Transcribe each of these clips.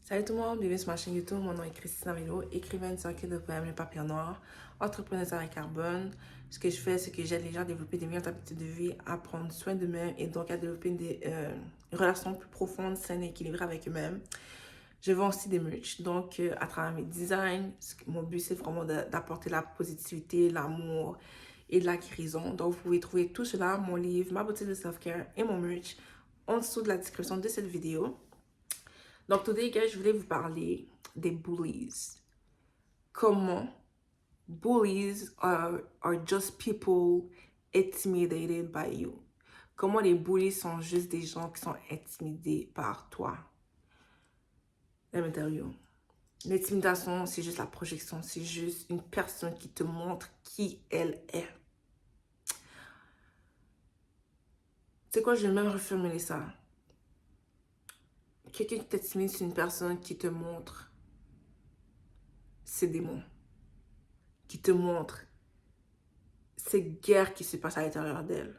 Salut tout le monde, bienvenue sur ma chaîne YouTube. Mon nom est Christine Amelot, écrivaine sur de poèmes Le Papillon Noir, entrepreneuse à carbone. Ce que je fais, c'est que j'aide les gens à développer des meilleures habitudes de vie, à prendre soin d'eux-mêmes et donc à développer des relations plus profondes, saines et équilibrées avec eux-mêmes. Je vends aussi des merch, donc à travers mes designs, mon but c'est vraiment d'apporter la positivité, l'amour et de la guérison. Donc vous pouvez trouver tout cela, mon livre, ma boutique de self-care et mon merch en dessous de la description de cette vidéo. Donc, today, guys, je voulais vous parler des bullies. Comment bullies are just people intimidated by you. Comment les bullies sont juste des gens qui sont intimidés par toi. Let me tell you. L'intimidation, c'est juste la projection. C'est juste une personne qui te montre qui elle est. C'est quoi, je vais même reformuler ça. Quelqu'un qui t'intimide, c'est une personne qui te montre ses démons. Qui te montre ces guerres qui se passent à l'intérieur d'elle.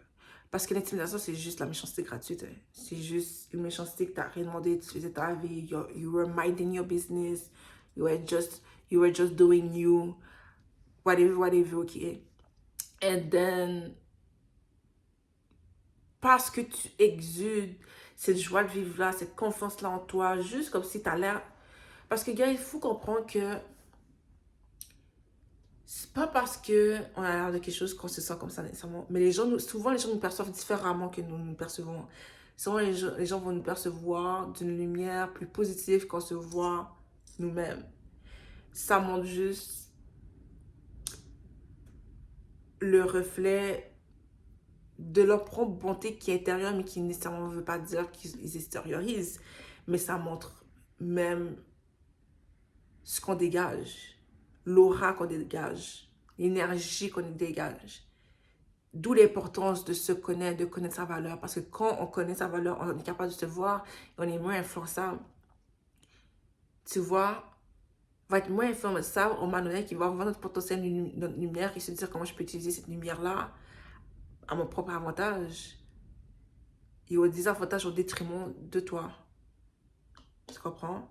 Parce que l'intimidation, c'est juste la méchanceté gratuite. Hein. C'est juste une méchanceté que tu n'as rien demandé, tu faisais ta vie, you were minding your business, you were just doing you, whatever, ok. And then, parce que tu exudes cette joie de vivre là, cette confiance là en toi, juste comme si tu as l'air... Parce que, gars, il faut comprendre que c'est pas parce qu'on a l'air de quelque chose qu'on se sent comme ça nécessairement. Mais les gens, souvent, les gens nous perçoivent différemment que nous percevons. Souvent, les gens vont nous percevoir d'une lumière plus positive qu'on se voit nous-mêmes. Ça montre juste le reflet de leur propre bonté qui est intérieure, mais qui nécessairement ne veut pas dire qu'ils extériorisent. Mais ça montre même ce qu'on dégage, l'aura qu'on dégage, l'énergie qu'on dégage. D'où l'importance de se connaître, de connaître sa valeur. Parce que quand on connaît sa valeur, on est capable de se voir et on est moins influençable. Tu vois, on va être moins influençable au moment donné qui va voir notre potentiel, notre lumière et se dire comment je peux utiliser cette lumière-là à mon propre avantage et au désavantage au détriment de toi. Tu comprends?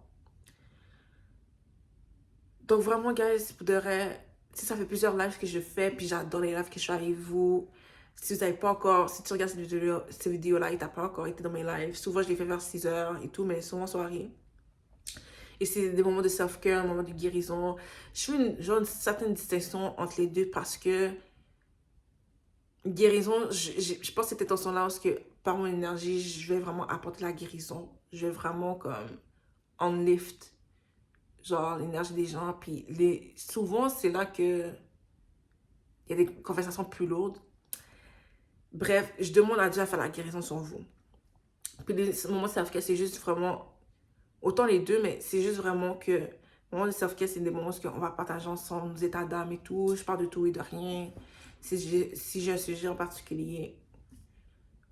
Donc vraiment, guys, pour de vrai, ça fait plusieurs lives que je fais, puis j'adore les lives que je fais avec vous. Si vous n'avez pas encore, si tu regardes cette vidéo-là et tu n'as pas encore été dans mes lives, souvent je les fais vers 6 heures et tout, mais souvent soirée. Et c'est des moments de self-care, un moment de guérison. Je fais une certaine distinction entre les deux parce que guérison, je pense que cette intention-là, parce que par mon énergie, je vais vraiment apporter la guérison. Je vais vraiment comme on lift, genre l'énergie des gens. Puis souvent, c'est là que il y a des conversations plus lourdes. Bref, je demande à Dieu à faire la guérison sur vous. Puis les moments de self-care, c'est juste vraiment, autant les deux, mais c'est juste vraiment que, les moments de self-care, c'est des moments où on va partager ensemble nos états d'âme et tout. Je parle de tout et de rien. Si j'ai un sujet en particulier,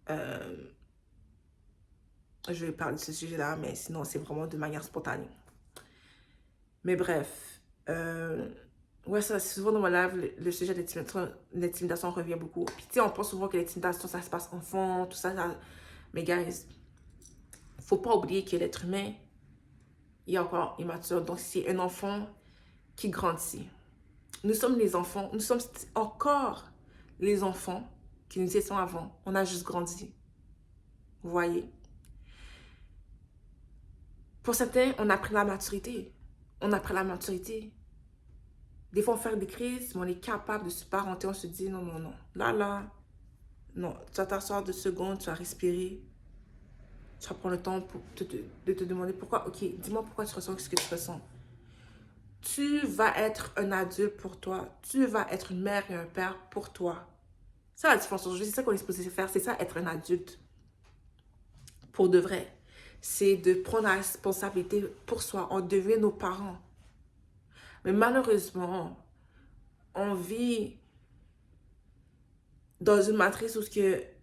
je vais parler de ce sujet-là, mais sinon, c'est vraiment de manière spontanée. Mais bref, ouais, ça, souvent dans mon live, le sujet de l'intimidation revient beaucoup. Puis tu sais, on pense souvent que l'intimidation, ça se passe enfant, tout ça. Mais guys, faut pas oublier que l'être humain, il est encore immature. Donc, c'est un enfant qui grandit. Nous sommes les enfants, nous sommes encore les enfants que nous étions avant. On a juste grandi. Vous voyez? Pour certains, on a pris la maturité. On a pris la maturité. Des fois, on fait des crises, mais on est capable de se parenter. On se dit, non, non, non. Là, non. Tu vas t'asseoir 2 secondes, tu vas respirer. Tu vas prendre le temps de te demander pourquoi. Ok, dis-moi pourquoi tu ressens ce que tu ressens. Tu vas être un adulte pour toi. Tu vas être une mère et un père pour toi. C'est la différence aujourd'hui. C'est ça qu'on est supposé faire. C'est ça, être un adulte. Pour de vrai. C'est de prendre la responsabilité pour soi. On devient nos parents. Mais malheureusement, on vit dans une matrice où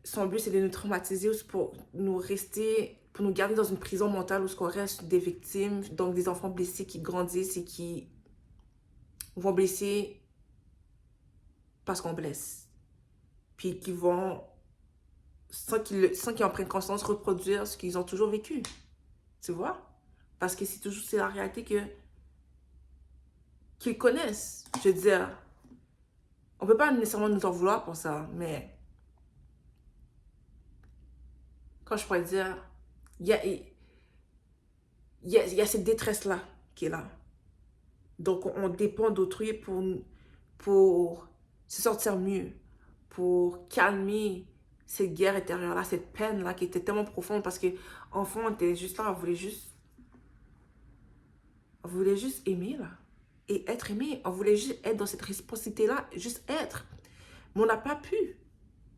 son but c'est de nous traumatiser, ou pour nous rester, pour nous garder dans une prison mentale où on reste des victimes, donc des enfants blessés qui grandissent et qui vont blesser parce qu'on blesse. Puis qui vont, sans qu'ils en prennent conscience, reproduire ce qu'ils ont toujours vécu. Tu vois? Parce que c'est la réalité qu'ils connaissent. Je veux dire, on peut pas nécessairement nous en vouloir pour ça, mais quand je pourrais dire, il y a cette détresse-là qui est là. Donc, on dépend d'autrui pour se sentir mieux, pour calmer cette guerre intérieure-là, cette peine-là qui était tellement profonde parce qu'enfant, on était juste là, on voulait juste aimer, là. Et être aimé, on voulait juste être dans cette responsabilité-là, juste être. Mais on n'a pas pu.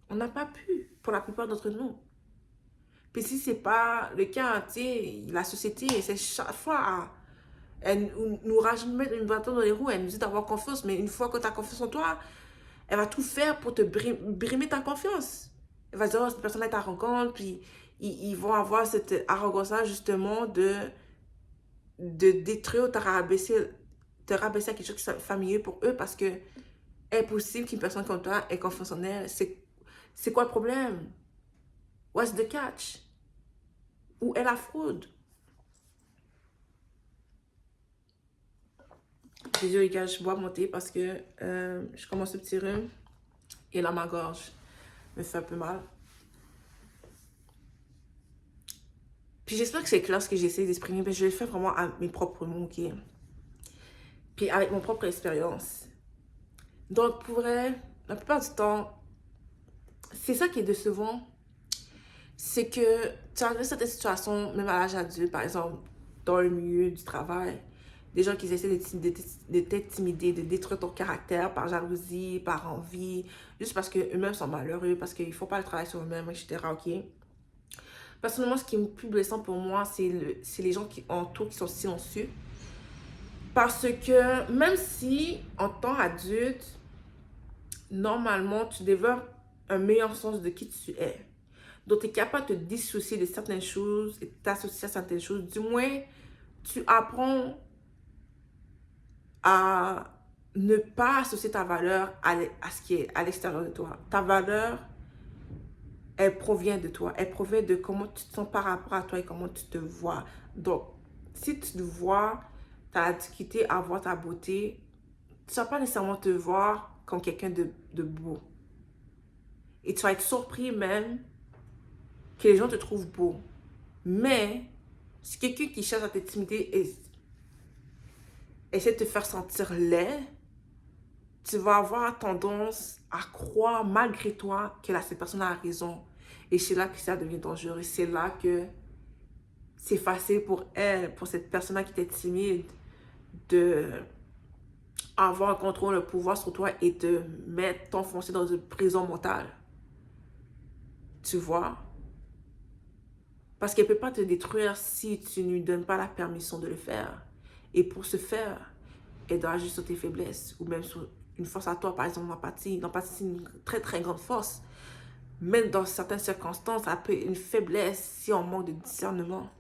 On n'a pas pu, pour la plupart d'entre nous. Puis si c'est pas le cas, tu sais, la société essaie chaque fois elle nous rajoute une bâton dans les roues, elle nous dit d'avoir confiance, mais une fois que tu as confiance en toi, elle va tout faire pour te brimer ta confiance. Elle va dire, oh, cette personne-là est arrogante, puis ils vont avoir cette arrogance-là, justement, de détruire, te rabaisser à quelque chose qui est familier pour eux, parce que impossible qu'une personne comme toi ait confiance en elle. C'est quoi le problème? What's the catch? Où est la fraude? J'ai dit, les gars, je bois mon thé parce que je commence à petit rhume et là, ma gorge me fait un peu mal. Puis j'espère que c'est clair ce que j'essaie d'exprimer, mais je le fais vraiment à mes propres mots, ok? Puis avec mon propre expérience. Donc, pour vrai, la plupart du temps, c'est ça qui est décevant. C'est que tu as certaines situations, même à l'âge adulte, par exemple, dans le milieu du travail, des gens qui essaient de t'intimider, de détruire ton caractère par jalousie, par envie, juste parce qu'eux-mêmes sont malheureux, parce qu'ils ne font pas le travail sur eux-mêmes, etc. Ok? Personnellement, ce qui est le plus blessant pour moi, c'est les gens qui entourent, qui sont silencieux. Parce que même si, en tant qu'adulte, normalement, tu développes un meilleur sens de qui tu es. Donc, tu es capable de te dissocier de certaines choses et t'associer à certaines choses. Du moins, tu apprends à ne pas associer ta valeur à ce qui est à l'extérieur de toi. Ta valeur, elle provient de toi. Elle provient de comment tu te sens par rapport à toi et comment tu te vois. Donc, si tu te vois, ta difficulté à voir ta beauté, tu ne vas pas nécessairement te voir comme quelqu'un de beau. Et tu vas être surpris même que les gens te trouvent beau. Mais, si quelqu'un qui cherche à t'intimider et essaie de te faire sentir laid, tu vas avoir tendance à croire malgré toi que cette personne a raison. Et c'est là que ça devient dangereux. C'est là que c'est facile pour elle, pour cette personne-là qui était timide, de avoir un contrôle, le pouvoir sur toi et te mettre, t'enfoncer dans une prison mentale. Tu vois? Parce qu'elle ne peut pas te détruire si tu ne lui donnes pas la permission de le faire. Et pour ce faire, elle doit agir sur tes faiblesses ou même sur une force à toi, par exemple l'empathie. L'empathie, c'est une très très grande force. Même dans certaines circonstances, ça peut être une faiblesse si on manque de discernement.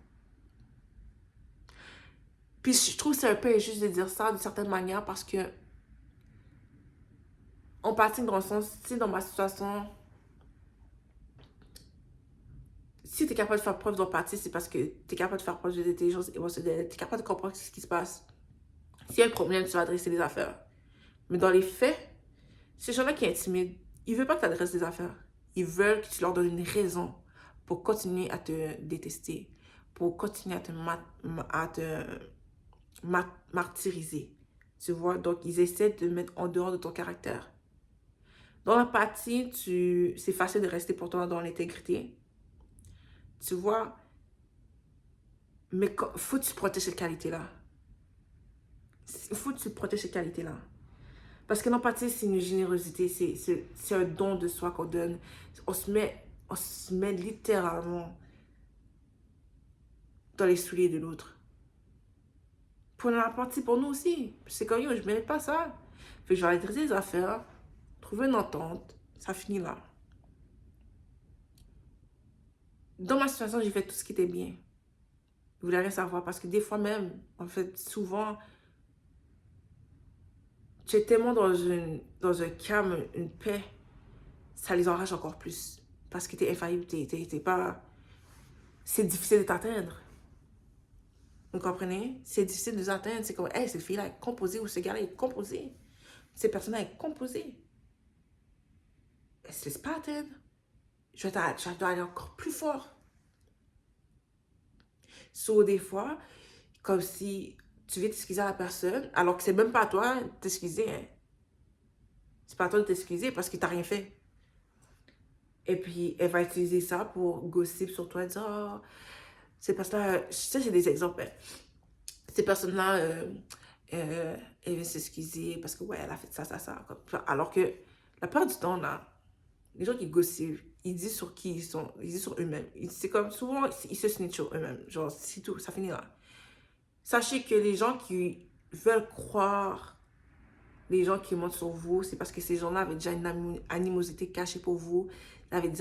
Puis je trouve que c'est un peu injuste de dire ça d'une certaine manière parce que empathie dans le sens, si dans ma situation, si tu es capable de faire preuve d'empathie, c'est parce que tu es capable de faire preuve d'intelligence émotionnelle, tu es capable de comprendre ce qui se passe. S'il y a un problème, tu vas adresser les affaires. Mais dans les faits, ces gens-là qui intimident, ils ne veulent pas que tu adresses des affaires. Ils veulent que tu leur donnes une raison pour continuer à te détester, pour continuer à te martyriser. Tu vois, donc ils essaient de mettre en dehors de ton caractère. Dans l'empathie, c'est facile de rester pour toi dans l'intégrité. Tu vois, mais il faut que tu protèges cette qualité-là. Il faut que tu protèges cette qualité-là. Parce que l'empathie, c'est une générosité, c'est un don de soi qu'on donne. On se met littéralement dans les souliers de l'autre. Pour l'empathie, pour nous aussi. C'est comme, yo, je ne mérite pas ça. Fait que je vais aller traiter les affaires, trouver une entente, ça finit là. Dans ma situation, j'ai fait tout ce qui était bien. Vous voulez rien savoir parce que des fois même, en fait, souvent, tu es tellement dans un calme, une paix, ça les enrage encore plus. Parce que tu es infaillible, t'es pas... C'est difficile de t'atteindre. Vous comprenez? C'est difficile de les atteindre. C'est comme, hey, cette fille-là est composée ou ce gars-là est composé. Cette personne-là est composée. Elle ne se laisse pas atteindre. Je dois aller encore plus fort. Des fois, comme si tu veux t'excuser à la personne, alors que c'est même pas à toi de t'excuser. Hein. C'est pas à toi de t'excuser parce que t'as rien fait. Et puis, elle va utiliser ça pour gossip sur toi, dire, oh, ces personnes-là, ça, j'ai des exemples. Hein. Ces personnes-là, elle veut s'excuser parce que, ouais, elle a fait ça, ça, ça. Alors que, la plupart du temps, là, les gens qui gossipent, ils disent sur qui ils sont, ils disent sur eux-mêmes. C'est comme, souvent, ils se snitchent sur eux-mêmes. Genre, c'est tout, ça finit là. Sachez que les gens qui veulent croire, les gens qui montent sur vous, c'est parce que ces gens-là avaient déjà une animosité cachée pour vous. Ils avaient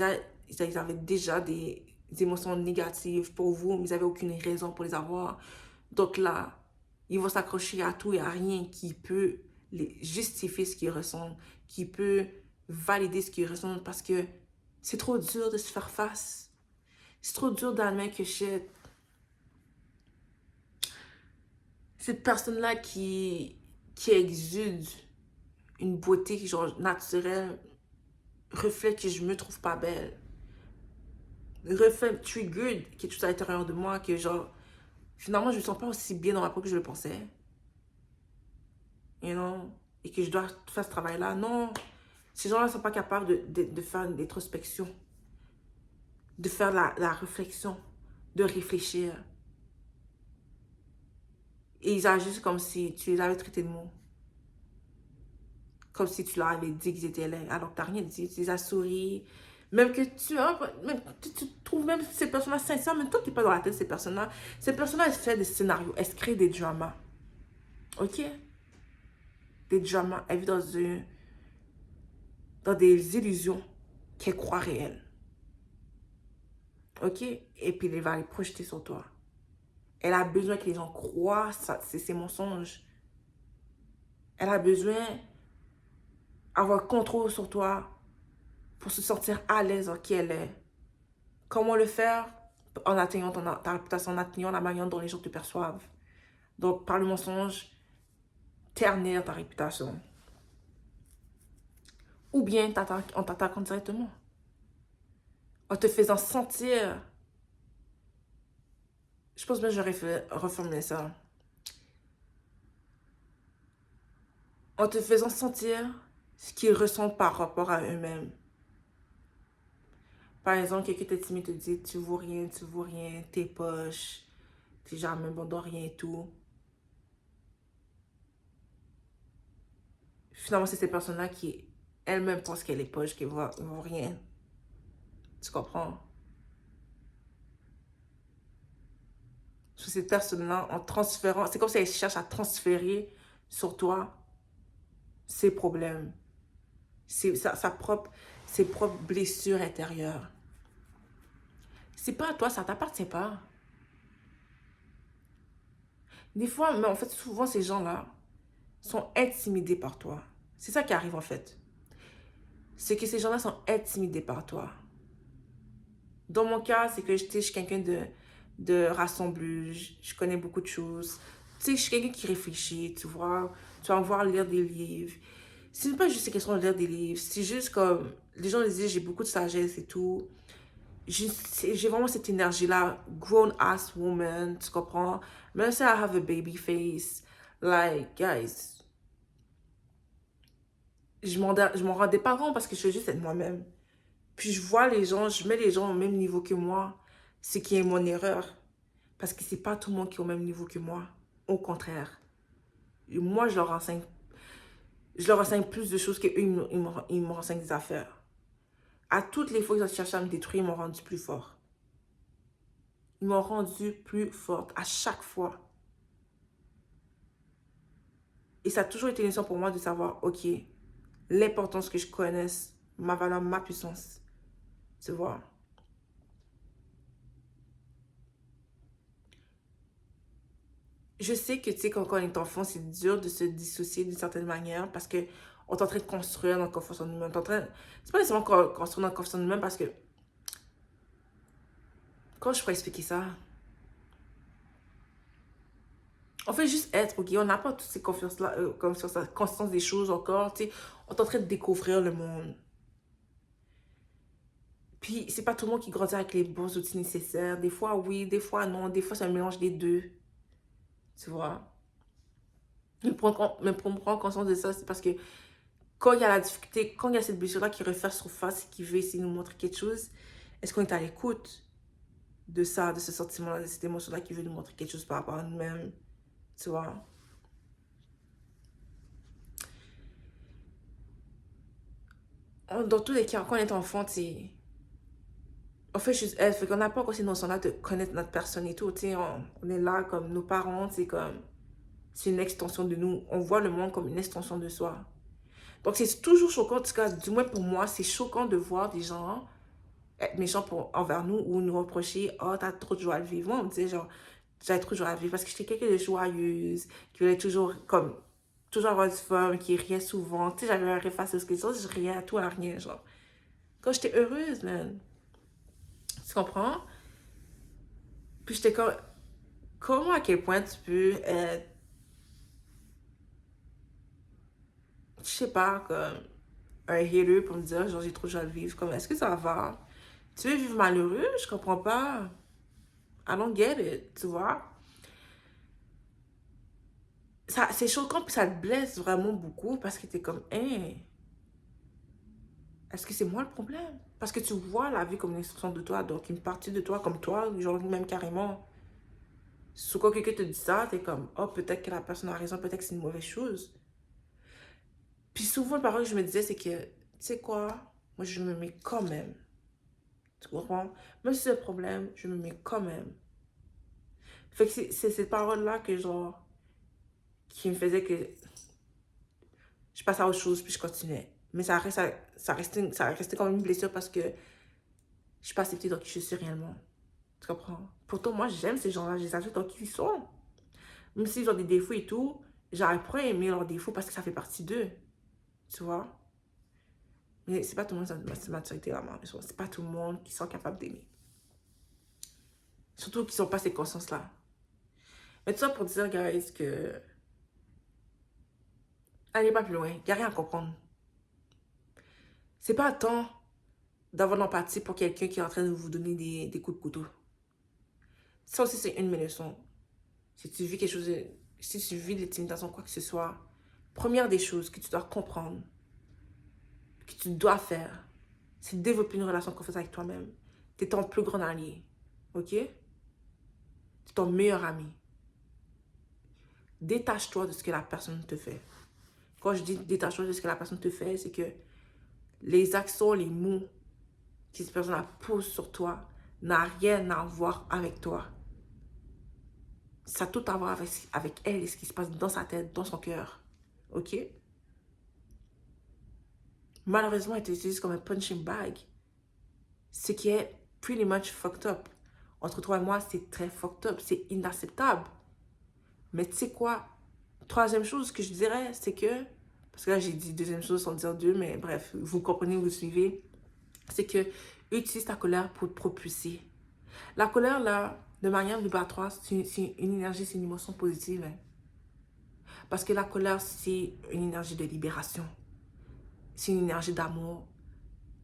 déjà des émotions négatives pour vous, mais ils n'avaient aucune raison pour les avoir. Donc là, ils vont s'accrocher à tout et à rien qui peut justifier ce qu'ils ressentent, qui peut valider ce qu'ils ressentent parce que c'est trop dur de se faire face. C'est trop dur d'admettre que cette personne-là qui exude une beauté qui, genre, naturelle, reflète que je me trouve pas belle. Reflète triggered quelque chose à l'intérieur de moi que, genre, finalement, je me sens pas aussi bien dans ma peau que je le pensais. You know? Et que je dois faire ce travail-là. Non. Ces gens-là ne sont pas capables de faire une introspection, de faire la réflexion, de réfléchir. Et ils agissent comme si tu les avais traités de mots. Comme si tu leur avais dit qu'ils étaient laids, alors que tu n'as rien dit. Tu les as souri. Même que tu trouves même ces personnes-là sincères, mais toi, tu n'es pas dans la tête de ces personnes-là. Ces personnes-là, elles font des scénarios, elles se créent des dramas. OK? Des dramas. Elles vivent dans des illusions qu'elles croient réelles. OK? Et puis, elle va les projeter sur toi. Elle a besoin que les gens croient ses mensonges. Elle a besoin d'avoir contrôle sur toi pour se sentir à l'aise en qui elle est. Comment le faire? En atteignant ta réputation, en atteignant la manière dont les gens te perçoivent. Donc, par le mensonge, ternir ta réputation. Ou bien en t'attaquant directement. En te faisant sentir... Je pense bien que j'aurais reformulé ça. En te faisant sentir ce qu'ils ressentent par rapport à eux-mêmes. Par exemple, quelqu'un t'est timide te dit tu vaux rien, t'es poche, t'es jamais bon dans rien et tout. Finalement, c'est ces personnes-là qui elles-mêmes pensent qu'elle est poche, qu'elle ne vaut rien. Tu comprends? Sur ces personnes-là, en transférant, c'est comme si elles cherchent à transférer sur toi ses problèmes, ses propres blessures intérieures. C'est pas à toi, ça t'appartient pas. Des fois, mais en fait, souvent, ces gens-là sont intimidés par toi. C'est ça qui arrive, en fait. C'est que ces gens-là sont intimidés par toi. Dans mon cas, c'est que je suis quelqu'un de rassembleuse. Je connais beaucoup de choses. Tu sais, je suis quelqu'un qui réfléchit, tu vois. Tu vas me voir lire des livres. Ce n'est pas juste une question de lire des livres. C'est juste comme... Les gens disent, j'ai beaucoup de sagesse et tout. J'ai vraiment cette énergie-là. Grown-ass woman, tu comprends? Même si I have a baby face. Like, guys... Je m'en rendais pas compte parce que je suis juste être moi-même. Puis je vois les gens, je mets les gens au même niveau que moi. Ce qui est mon erreur. Parce que c'est pas tout le monde qui est au même niveau que moi. Au contraire. Et moi, je leur enseigne plus de choses qu'eux, ils me renseignent des affaires. À toutes les fois qu'ils ont cherché à me détruire, ils m'ont rendu plus fort. Ils m'ont rendu plus forte à chaque fois. Et ça a toujours été une leçon pour moi de savoir, ok, l'importance que je connaisse ma valeur, ma puissance. Tu vois? Je sais que, tu sais, quand on est enfant, c'est dur de se dissocier d'une certaine manière parce que on est en train de construire notre confiance en nous-mêmes. C'est pas nécessairement construire notre confiance en nous-mêmes parce que, comment je pourrais expliquer ça? On fait juste être, ok? On n'a pas toutes ces confiances-là, conscience des choses encore, tu sais. On est en train de découvrir le monde. Puis, c'est pas tout le monde qui grandit avec les bons outils nécessaires. Des fois, oui, des fois, non. Des fois, c'est un mélange des deux. Tu vois? Mais pour me prendre conscience de ça, c'est parce que quand il y a la difficulté, quand il y a cette blessure-là qui refait surface et qui veut essayer de nous montrer quelque chose, est-ce qu'on est à l'écoute de ça, de ce sentiment-là, de cette émotion-là qui veut nous montrer quelque chose par rapport à nous-mêmes? Tu vois? Dans tous les cas, quand on est enfant, c'est on fait juste être. Fait qu'on n'a pas encore ces notions-là de connaître notre personne et tout. Tu sais, on est là comme nos parents, c'est comme. C'est une extension de nous. On voit le monde comme une extension de soi. Donc, c'est toujours choquant, en tout cas, du moins pour moi, c'est choquant de voir des gens être méchants envers nous ou nous reprocher, oh, t'as trop de joie à vivre. Moi, on me disait, genre, j'avais trop de joie à vivre parce que j'étais quelqu'un de joyeuse, qui voulait toujours, comme, toujours avoir du fun, qui riait souvent. Tu sais, j'avais un rire face aux questions, je riais à tout, à rien, genre. Quand j'étais heureuse, man. Tu comprends? Puis j'étais comme, comment, à quel point tu peux être, je sais pas, comme, un hater pour me dire, genre, j'ai trop de joie à vivre. Comme, est-ce que ça va? Tu veux vivre malheureux? Je comprends pas. I don't get it, tu vois? Ça, c'est choquant, puis ça te blesse vraiment beaucoup parce que t'es comme, hein, est-ce que c'est moi le problème? Parce que tu vois la vie comme une extension de toi, donc une partie de toi comme toi, genre même carrément. Sous quoi quelqu'un te dit ça, t'es comme, oh, peut-être que la personne a raison, peut-être que c'est une mauvaise chose. Puis souvent, le parole que je me disais, c'est que, tu sais quoi, moi je me mets quand même. Tu comprends? Même si c'est le problème, je me mets quand même. Fait que c'est ces paroles-là que, genre, qui me faisaient que je passais à autre chose, puis je continuais. Mais ça restait comme une blessure parce que je suis pas acceptée dans qui je suis réellement. Tu comprends? Pourtant, moi, j'aime ces gens-là, je les accepte dans qui ils sont. Même s'ils ont des défauts et tout, j'apprends à aimer leurs défauts parce que ça fait partie d'eux. Tu vois? Mais c'est pas tout le monde qui a cette maturité-là, c'est pas tout le monde qui sont capables d'aimer. Surtout qui n'ont pas ces consciences-là. Mais tout ça pour dire, guys, que allez pas plus loin, il n'y a rien à comprendre. C'est pas temps d'avoir de l'empathie pour quelqu'un qui est en train de vous donner des coups de couteau. Ça aussi, c'est une de mes leçons. Si tu vis quelque chose, si tu vis de l'intimidation, quoi que ce soit, première des choses que tu dois comprendre, que tu dois faire, c'est développer une relation de confiance avec toi-même. Tu es ton plus grand allié. Ok? Tu es ton meilleur ami. Détache-toi de ce que la personne te fait. Quand je dis détache-toi de ce que la personne te fait, c'est que les actions, les mots que cette personne pose sur toi n'a rien à voir avec toi. Ça a tout à voir avec elle et ce qui se passe dans sa tête, dans son cœur. Ok? Malheureusement, elle t'utilise comme un punching bag. Ce qui est pretty much fucked up. Entre toi et moi, c'est très fucked up. C'est inacceptable. Mais tu sais quoi? Troisième chose que je dirais, c'est que... Parce que là, j'ai dit deuxième chose sans dire deux, mais bref, vous comprenez, vous suivez. C'est que utilise ta colère pour te propulser. La colère, là, de manière libératoire, c'est une énergie, c'est une émotion positive. Hein. Parce que la colère, c'est une énergie de libération. C'est une énergie d'amour.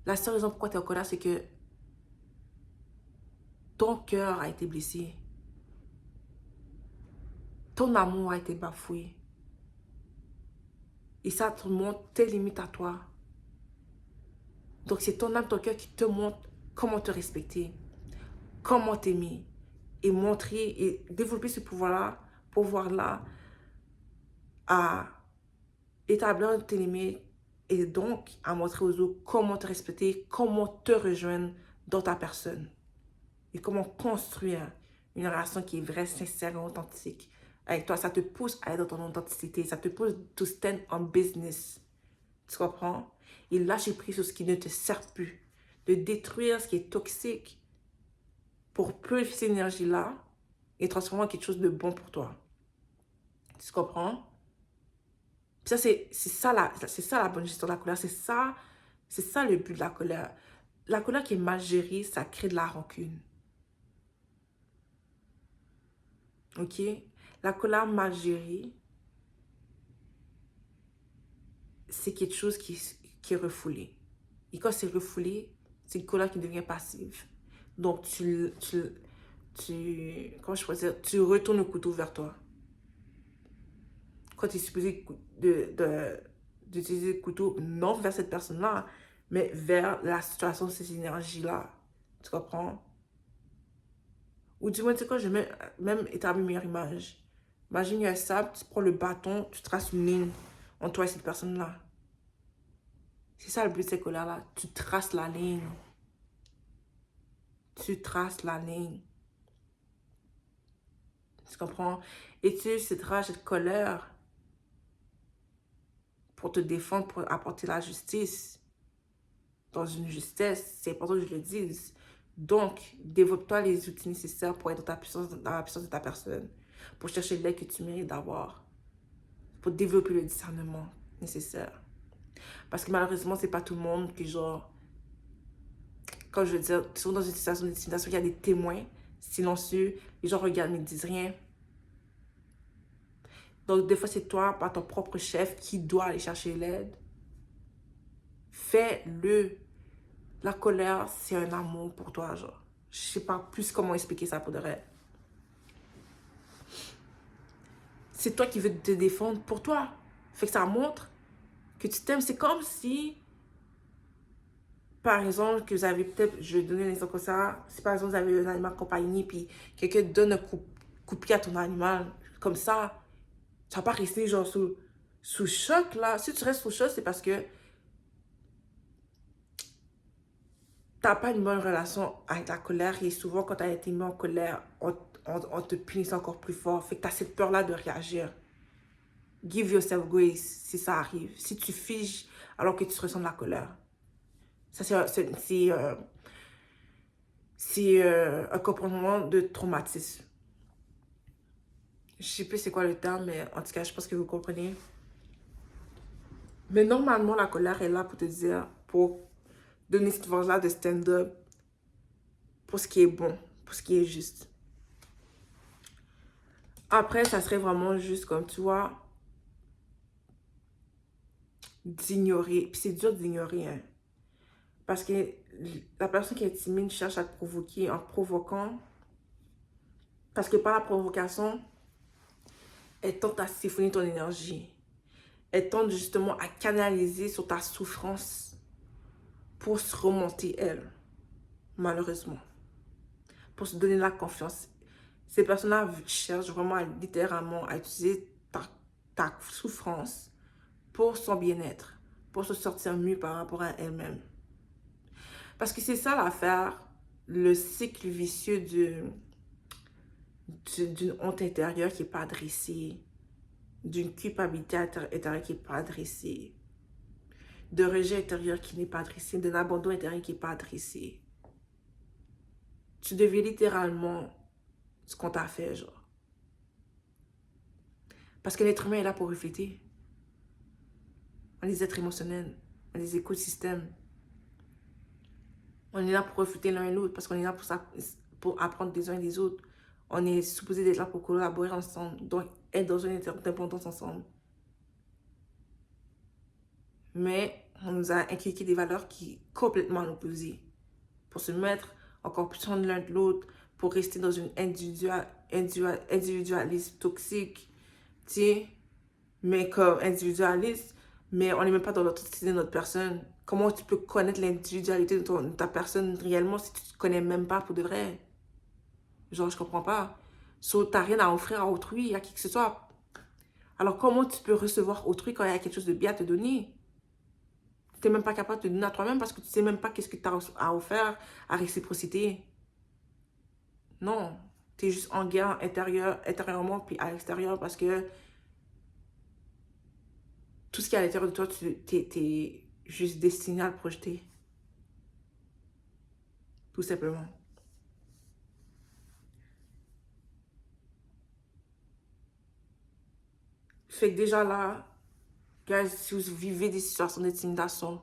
La seule raison pourquoi tu es en colère, c'est que ton cœur a été blessé. Ton amour a été bafoué. Et ça te montre tes limites à toi. Donc c'est ton âme, ton cœur qui te montre comment te respecter, comment t'aimer. Et montrer et développer ce pouvoir-là à établir tes limites et donc à montrer aux autres comment te respecter, comment te rejoindre dans ta personne. Et comment construire une relation qui est vraie, sincère et authentique avec toi. Ça te pousse à être dans ton authenticité. Ça te pousse to stand on business. Tu comprends? Et lâcher prise sur ce qui ne te sert plus. De détruire ce qui est toxique pour purifier cette énergie-là et transformer en quelque chose de bon pour toi. Tu comprends? Ça, c'est ça la bonne gestion de la colère. C'est ça le but de la colère. La colère qui est mal gérée, ça crée de la rancune. Ok? La colère mal gérée, c'est quelque chose qui est refoulé. Et quand c'est refoulé, c'est une colère qui devient passive. Donc, comment je pourrais dire, tu retournes le couteau vers toi. Quand tu es supposé d'utiliser le couteau, non vers cette personne-là, mais vers la situation de ces énergies-là. Tu comprends? Ou du moins, tu sais quoi, je vais même établir une meilleure image. Imagine, il y a un sable, tu prends le bâton, tu traces une ligne entre toi et cette personne-là. C'est ça le but de ces colères-là. Tu traces la ligne. Tu traces la ligne. Tu comprends? Et tu utiliseras cette colère pour te défendre, pour apporter la justice. Dans une justesse, c'est important que je le dise. Donc, développe-toi les outils nécessaires pour être dans la puissance de ta personne. Pour chercher l'aide que tu mérites d'avoir. Pour développer le discernement nécessaire. Parce que malheureusement, c'est pas tout le monde qui, genre, quand je veux dire, souvent dans une situation d'intimidation, il y a des témoins silencieux, les gens regardent mais ne disent rien. Donc, des fois, c'est toi, par ton propre chef, qui doit aller chercher l'aide. Fais-le. La colère, c'est un amour pour toi, genre. Je sais pas plus comment expliquer ça pour de vrai. C'est toi qui veux te défendre pour toi. Fait que ça montre que tu t'aimes. C'est comme si, par exemple, que vous avez peut-être, je vais donner un exemple comme ça, si par exemple vous avez un animal de compagnie, puis quelqu'un te donne un coup de pied à ton animal, comme ça, tu vas pas rester genre sous choc, là. Si tu restes sous choc, c'est parce que t'as pas une bonne relation avec la colère, et souvent, quand tu as été mis en colère, on te punit encore plus fort. Fait que tu as cette peur-là de réagir. Give yourself grace si ça arrive. Si tu figes alors que tu ressens de la colère. Ça, c'est un comportement de traumatisme. Je sais plus c'est quoi le terme, mais en tout cas, je pense que vous comprenez. Mais normalement, la colère est là pour te dire, pour donner cette force-là de stand-up pour ce qui est bon, pour ce qui est juste. Après, ça serait vraiment juste comme, tu vois, d'ignorer. Puis c'est dur d'ignorer, hein. Parce que la personne qui est timide cherche à te provoquer en provoquant. Parce que par la provocation, elle tente à siphonner ton énergie. Elle tente justement à canaliser sur ta souffrance pour se remonter elle, malheureusement. Pour se donner la confiance. Ces personnes-là cherchent vraiment littéralement à utiliser ta souffrance pour son bien-être, pour se sortir mieux par rapport à elle-même. Parce que c'est ça l'affaire, le cycle vicieux d'une honte intérieure qui n'est pas adressée, d'une culpabilité intérieure qui n'est pas adressée, de rejet intérieur qui n'est pas adressé, d'un abandon intérieur qui n'est pas adressé. Tu deviens littéralement ce qu'on t'a fait, genre. Parce que l'être humain est là pour refléter. On est des êtres émotionnels, on est des écosystèmes. On est là pour refléter l'un et l'autre, parce qu'on est là pour apprendre des uns et des autres. On est supposé d'être là pour collaborer ensemble, donc être dans une indépendance ensemble. Mais on nous a inculqué des valeurs qui sont complètement opposées. Pour se mettre encore plus en l'un de l'autre, pour rester dans une individualisme toxique, tu sais, mais comme individualiste, mais on n'est même pas dans l'authenticité de notre personne. Comment tu peux connaître l'individualité de ta personne réellement si tu ne te connais même pas pour de vrai? Genre, je comprends pas. So, t'as rien à offrir à autrui, à qui que ce soit. Alors, comment tu peux recevoir autrui quand il y a quelque chose de bien à te donner? Tu n'es même pas capable de te donner à toi-même parce que tu ne sais même pas qu'est-ce que tu as à offrir à réciprocité. Non. Tu es juste en guerre intérieurement puis à l'extérieur parce que tout ce qui est à l'intérieur de toi, tu es juste destiné à le projeter. Tout simplement. Fait que déjà là, guys, si vous vivez des situations d'intimidation,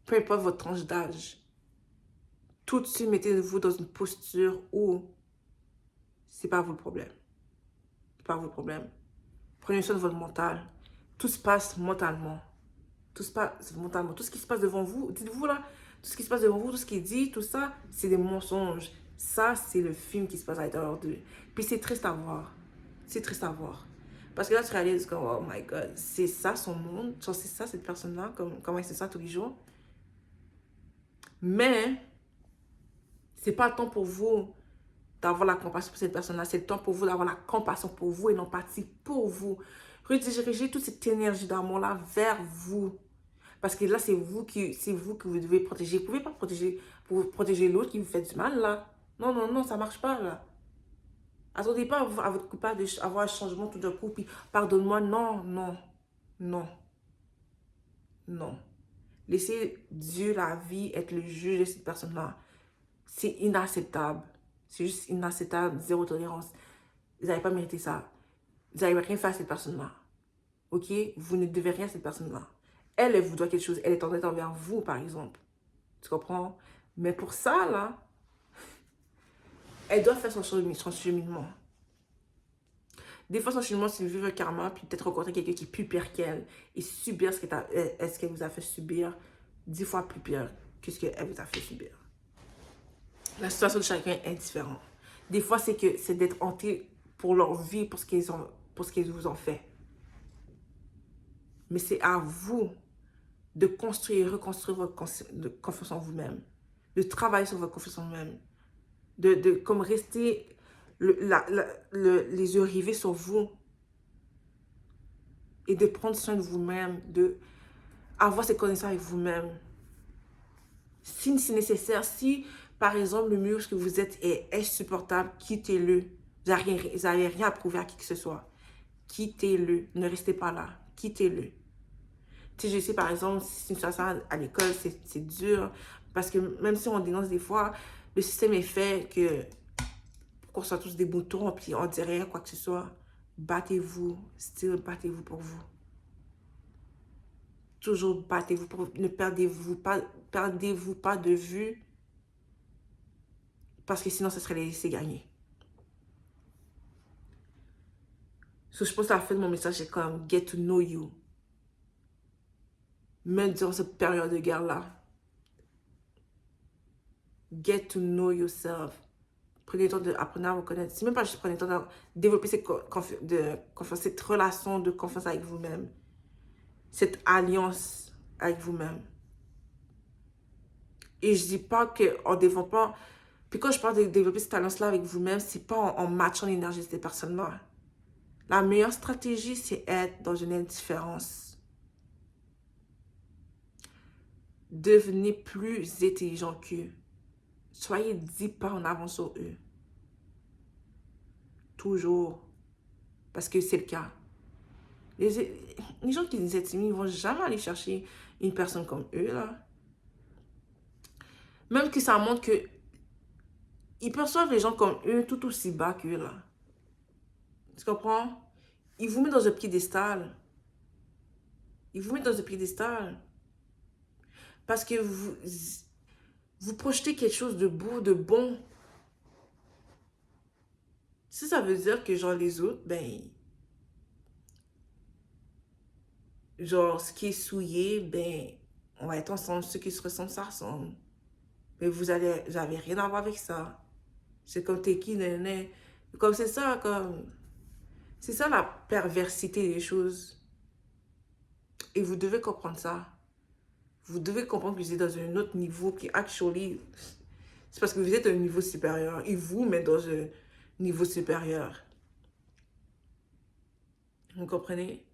peu importe votre tranche d'âge, tout de suite mettez-vous dans une posture où c'est pas vous le problème. par vos problèmes. Prenez soin de votre mental. Tout se passe mentalement. Tout se passe mentalement. Tout ce qui se passe devant vous, dites-vous là, tout ce qui se passe devant vous, tout ce qui est dit, tout ça, c'est des mensonges. Ça, c'est le film qui se passe à l'intérieur d'eux. Puis c'est triste à voir. C'est triste à voir. Parce que là, tu réalises que, oh my God, c'est ça son monde. Genre, c'est ça cette personne-là, comment elle se sent tous les jours. Mais, c'est pas le temps pour vous d'avoir la compassion pour cette personne-là. C'est le temps pour vous d'avoir la compassion pour vous et l'empathie pour vous. Redirigez toute cette énergie d'amour-là vers vous. Parce que là, c'est vous que vous devez protéger. Vous ne pouvez pas protéger l'autre qui vous fait du mal, là. Non, non, non, ça ne marche pas, là. Attendez pas à votre coupable d'avoir un changement tout d'un coup, puis pardonne-moi. Non, non, non, non. Laissez Dieu, la vie, être le juge de cette personne-là. C'est inacceptable. C'est juste inacceptable, zéro tolérance. Vous n'avez pas mérité ça. Vous n'avez rien fait à cette personne-là. Ok? Vous ne devez rien à cette personne-là. Elle vous doit quelque chose. Elle est en train envers vous, par exemple. Tu comprends? Mais pour ça, là, elle doit faire son cheminement. Des fois, son cheminement, c'est vivre un karma, puis peut-être rencontrer quelqu'un qui est plus pire qu'elle et subir ce qu'elle vous a fait subir 10 fois plus pire que ce qu'elle vous a fait subir. La situation de chacun est différente. Des fois, c'est d'être hanté pour leur vie, pour ce qu'ils vous ont fait. Mais c'est à vous de construire et reconstruire votre confiance en vous-même, de travailler sur votre confiance en vous-même, de comme rester les yeux rivés sur vous et de prendre soin de vous-même, de avoir cette connaissance avec vous-même. Si c'est nécessaire, si par exemple le mur que vous êtes est insupportable, quittez-le. Vous n'avez rien à prouver à qui que ce soit. Quittez-le. Ne restez pas là. Quittez-le. Tu sais, je sais par exemple, si c'est une situation à l'école, c'est dur. Parce que même si on dénonce des fois, le système est fait que qu'on soit tous des boutons, puis on dirait rien, quoi que ce soit. Battez-vous. Still, battez-vous pour vous. Toujours battez-vous pour vous. Ne perdez-vous pas de vue. Parce que sinon, ce serait les laisser gagner. So, je pense que la fin de mon message, c'est comme get to know you. Même durant cette période de guerre-là. Get to know yourself. Prenez le temps d'apprendre à vous connaître. C'est même pas juste prenez le temps de développer cette relation de confiance avec vous-même. Cette alliance avec vous-même. Et je dis pas qu'en développant... Puis quand je parle de développer cette alliance-là avec vous-même, c'est pas en matchant l'énergie de ces personnes-là. La meilleure stratégie, c'est être dans une indifférence. Devenez plus intelligent qu'eux. Soyez 10 pas en avant sur eux. Toujours. Parce que c'est le cas. Les gens qui nous intimident, ils ne vont jamais aller chercher une personne comme eux, là. Même que ça montre que ils perçoivent les gens comme eux tout aussi bas qu'eux, là. Tu comprends? Ils vous mettent dans un piédestal. Ils vous mettent dans un piédestal. Parce que vous projetez quelque chose de beau, de bon. Si ça veut dire que, genre, les autres, ben... Genre, ce qui est souillé, ben... On va être ensemble. Ce qui se ressemble, ça ressemble. Mais vous avez rien à voir avec ça. C'est comme t'es qui, néné. Comme c'est ça, comme... C'est ça la perversité des choses. Et vous devez comprendre ça. Vous devez comprendre que vous êtes dans un autre niveau qui, actually, c'est parce que vous êtes à un niveau supérieur. Ils vous mettent dans un niveau supérieur. Vous comprenez?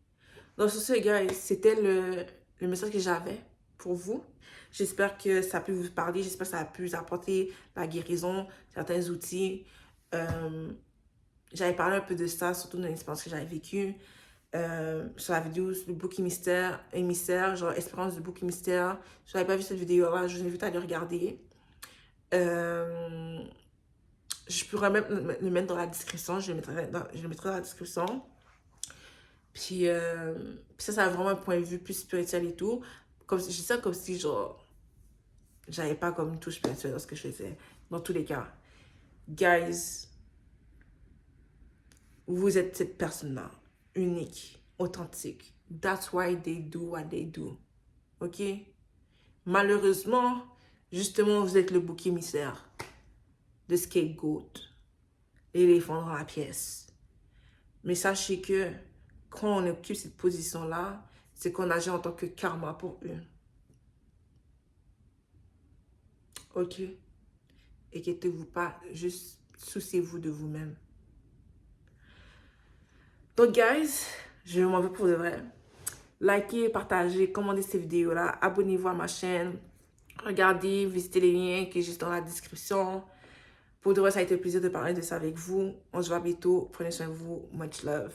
Donc, sur ce, guys, c'était le message que j'avais pour vous. J'espère que ça a pu vous parler. J'espère que ça a pu vous apporter la guérison, certains outils. J'avais parlé un peu de ça, surtout dans l'expérience que j'avais vécue. Sur la vidéo, le bouc émissaire, genre Espérance du bouc émissaire. Si vous n'avez pas vu cette vidéo-là, je vous invite à aller regarder. Je pourrais même le mettre dans la description. Je le mettrai dans la description. Puis ça a vraiment un point de vue plus spirituel et tout. Je dis ça comme si, genre, j'avais pas comme une touche spirituelle dans ce que je faisais. Dans tous les cas. Guys, Vous êtes cette personne-là, unique, authentique. That's why they do what they do. OK? Malheureusement, justement, vous êtes le bouc émissaire, le scapegoat, l'éléphant dans la pièce. Mais sachez que quand on occupe cette position-là, c'est qu'on agit en tant que karma pour eux. OK? Inquiétez-vous pas, juste souciez-vous de vous-même. Donc, guys, je m'en vais pour de vrai. Likez, partagez, commandez cette vidéo-là, abonnez-vous à ma chaîne. Regardez, visitez les liens qui sont juste dans la description. Pour de vrai, ça a été un plaisir de parler de ça avec vous. On se voit bientôt. Prenez soin de vous. Much love.